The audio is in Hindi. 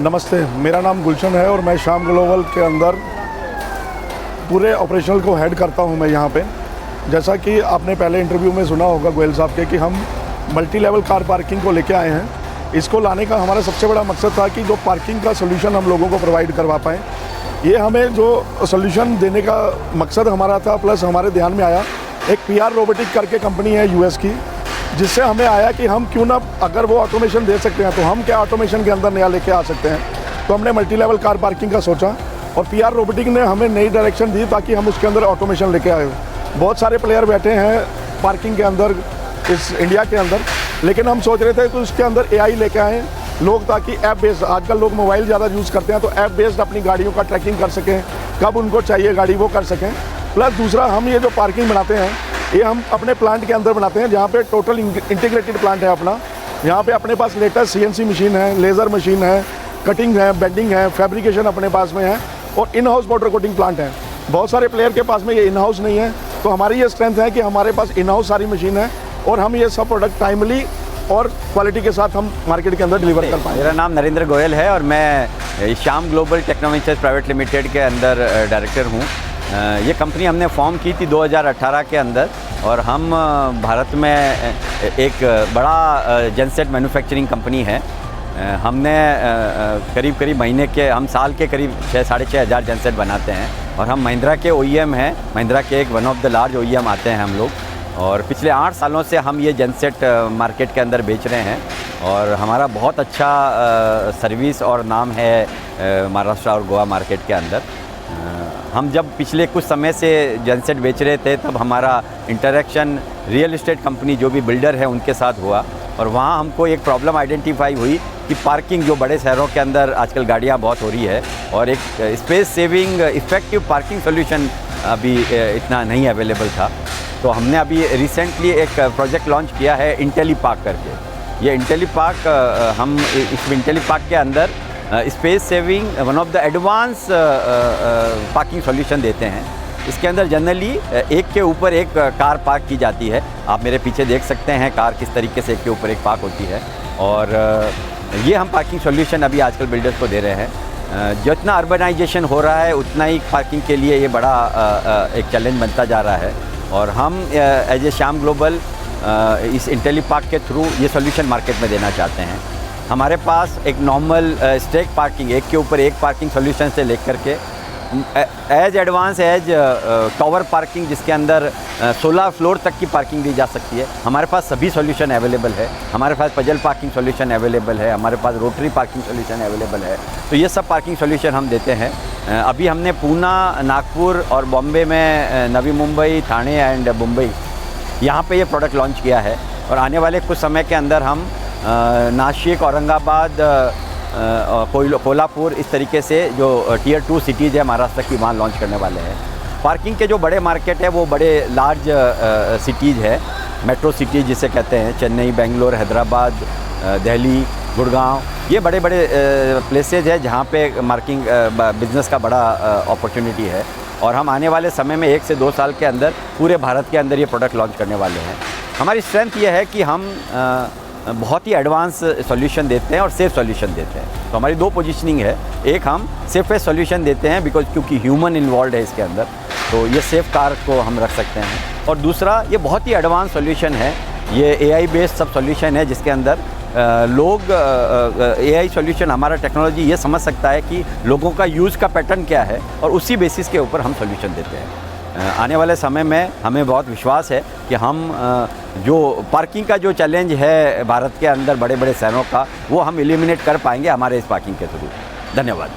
नमस्ते, मेरा नाम गुलशन है और मैं श्याम ग्लोबल के अंदर पूरे ऑपरेशनल को हेड करता हूं मैं यहाँ पे। जैसा कि आपने पहले इंटरव्यू में सुना होगा गोयल साहब के कि हम मल्टी लेवल कार पार्किंग को लेके आए हैं। इसको लाने का हमारा सबसे बड़ा मकसद था कि जो पार्किंग का सोल्यूशन हम लोगों को प्रोवाइड करवा पाएँ। ये हमें जो सोल्यूशन देने का मकसद हमारा था, प्लस हमारे ध्यान में आया एक PR रोबोटिक करके कंपनी है US की, जिससे हमें आया कि हम क्यों ना, अगर वो ऑटोमेशन दे सकते हैं तो हम क्या ऑटोमेशन के अंदर नया लेके आ सकते हैं। तो हमने मल्टी लेवल कार पार्किंग का सोचा और PR रोबोटिक ने हमें नई डायरेक्शन दी ताकि हम उसके अंदर ऑटोमेशन लेके आए। बहुत सारे प्लेयर बैठे हैं पार्किंग के अंदर इस इंडिया के अंदर, लेकिन हम सोच रहे थे कि उसके अंदर AI लेके आएँ लोग, ताकि ऐप बेस्ड, आजकल लोग मोबाइल ज़्यादा यूज़ करते हैं, तो ऐप बेस्ड अपनी गाड़ियों का ट्रैकिंग कर सकें, कब उनको चाहिए गाड़ी वो कर सकें। प्लस दूसरा, हम ये जो पार्किंग बनाते हैं ये हम अपने प्लांट के अंदर बनाते हैं, जहाँ पे टोटल इंटीग्रेटेड प्लांट है अपना। यहाँ पे अपने पास लेटेस्ट CNC मशीन है, लेज़र मशीन है, कटिंग है, बेंडिंग है, फैब्रिकेशन अपने पास में है और in house powder coating plant है। बहुत सारे प्लेयर के पास में ये इन हाउस नहीं है, तो हमारी ये स्ट्रेंथ है कि हमारे पास इन हाउस सारी मशीन है और हम ये सब प्रोडक्ट टाइमली और क्वालिटी के साथ हम मार्केट के अंदर डिलीवर कर पाएँ। मेरा नाम नरेंद्र गोयल है और मैं श्याम ग्लोबल टेक्नोवेंचर्स प्राइवेट लिमिटेड के अंदर डायरेक्टर हूँ। ये कंपनी हमने फॉर्म की थी 2018 के अंदर और हम भारत में एक बड़ा जनसेट मैन्युफैक्चरिंग कंपनी है। हमने करीब महीने के, हम साल के करीब 6-6.5 हज़ार जनसेट बनाते हैं और हम महिंद्रा के OEM हैं। महिंद्रा के एक one of the large OEM आते हैं हम लोग, और पिछले 8 सालों से हम ये जनसेट मार्केट के अंदर बेच रहे हैं और हमारा बहुत अच्छा सर्विस और नाम है महाराष्ट्र और गोवा मार्केट के अंदर। हम जब पिछले कुछ समय से जनसेट बेच रहे थे तब हमारा इंटरेक्शन रियल इस्टेट कंपनी जो भी बिल्डर है उनके साथ हुआ और वहाँ हमको एक प्रॉब्लम आइडेंटिफाई हुई कि पार्किंग जो बड़े शहरों के अंदर आजकल गाड़ियाँ बहुत हो रही है और एक space saving effective parking solution अभी इतना नहीं अवेलेबल था। तो हमने अभी रिसेंटली एक प्रोजेक्ट लॉन्च किया है इंटेलीपार्क करके। ये इंटेलीपार्क, हम इस इंटेलीपार्क के अंदर space saving one of the advance parking solution देते हैं। इसके अंदर जनरली एक के ऊपर एक कार पार्क की जाती है। आप मेरे पीछे देख सकते हैं कार किस तरीके से एक के ऊपर एक पार्क होती है और ये हम पार्किंग सॉल्यूशन अभी आजकल बिल्डर्स को दे रहे हैं। जितना अर्बनाइजेशन हो रहा है उतना ही पार्किंग के लिए ये बड़ा एक चैलेंज बनता जा रहा है और हम एज ए श्याम ग्लोबल इस इंटेलीपार्क के थ्रू ये सॉल्यूशन मार्केट में देना चाहते हैं। हमारे पास एक नॉर्मल स्टैक पार्किंग, एक के ऊपर एक पार्किंग सॉल्यूशन से लेकर के as advance as tower parking, जिसके अंदर 16 फ्लोर तक की पार्किंग दी जा सकती है। हमारे पास सभी सॉल्यूशन अवेलेबल है। हमारे पास पजल पार्किंग सॉल्यूशन अवेलेबल है, हमारे पास रोटरी पार्किंग सॉल्यूशन अवेलेबल है। तो ये सब पार्किंग सॉल्यूशन हम देते हैं। अभी हमने पूना, नागपुर और बॉम्बे में नवी मुंबई, ठाणे एंड मुंबई यहाँ पे ये प्रोडक्ट लॉन्च किया है और आने वाले कुछ समय के अंदर हम नासिक, औरंगाबाद, कोल्हापुर, इस तरीके से जो टियर 2 सिटीज़ है महाराष्ट्र की, वहाँ लॉन्च करने वाले हैं। पार्किंग के जो बड़े मार्केट है वो बड़े लार्ज सिटीज़ है, मेट्रो सिटीज़ जिसे कहते हैं, चेन्नई, बेंगलोर, हैदराबाद, दिल्ली, गुड़गांव, ये बड़े प्लेसेज है जहाँ पे मार्किंग बिज़नेस का बड़ा अपॉर्चुनिटी है और हम आने वाले समय में 1 से 2 साल के अंदर पूरे भारत के अंदर ये प्रोडक्ट लॉन्च करने वाले हैं। हमारी स्ट्रेंथ ये है कि हम बहुत ही एडवांस सॉल्यूशन देते हैं और सेफ़ सॉल्यूशन देते हैं। तो हमारी 2 पोजीशनिंग है, एक हम सेफेस्ट सॉल्यूशन देते हैं बिकॉज क्योंकि ह्यूमन इन्वॉल्व है इसके अंदर, तो ये सेफ़ कार को हम रख सकते हैं। और दूसरा, ये बहुत ही एडवांस सॉल्यूशन है, ये AI बेस्ड सब सॉल्यूशन है जिसके अंदर लोग AI सॉल्यूशन, हमारा टेक्नोलॉजी ये समझ सकता है कि लोगों का यूज़ का पैटर्न क्या है और उसी बेसिस के ऊपर हम सॉल्यूशन देते हैं। आने वाले समय में हमें बहुत विश्वास है कि हम जो पार्किंग का जो चैलेंज है भारत के अंदर बड़े शहरों का, वो हम एलिमिनेट कर पाएंगे हमारे इस पार्किंग के थ्रू। धन्यवाद।